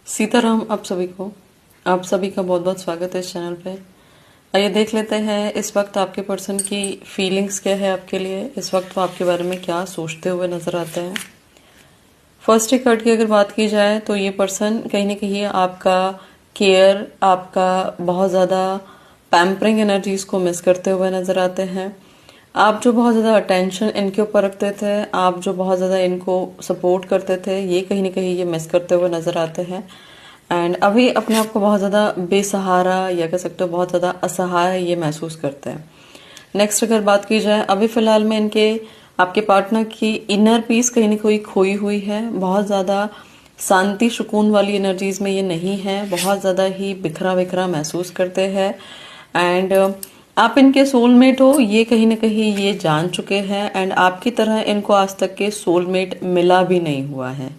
सीताराम आप सभी का बहुत बहुत स्वागत है इस चैनल पे। आइए देख लेते हैं इस वक्त आपके पर्सन की फीलिंग्स क्या है आपके लिए। इस वक्त वो आपके बारे में क्या सोचते हुए नजर आते हैं। फर्स्ट कार्ड की अगर बात की जाए तो ये पर्सन कहीं ना कहीं आपका केयर, आपका बहुत ज़्यादा पैम्परिंग एनर्जीज को मिस करते हुए नजर आते हैं। आप जो बहुत ज़्यादा अटेंशन इनके ऊपर रखते थे, आप जो बहुत ज़्यादा इनको सपोर्ट करते थे, ये कहीं ना कहीं ये मिस करते हुए नजर आते हैं। एंड अभी अपने आप को बहुत ज़्यादा बेसहारा या कह सकते हो बहुत ज़्यादा असहाय ये महसूस करते हैं। नेक्स्ट अगर बात की जाए, अभी फिलहाल में इनके आपके पार्टनर की इनर पीस कहीं ना कहीं खोई हुई है। बहुत ज़्यादा शांति सुकून वाली एनर्जीज में ये नहीं है, बहुत ज़्यादा ही बिखरा बिखरा महसूस करते हैं। एंड आप इनके सोलमेट हो, ये कहीं ना कहीं ये जान चुके हैं। एंड आपकी तरह इनको आज तक के सोलमेट मिला भी नहीं हुआ है।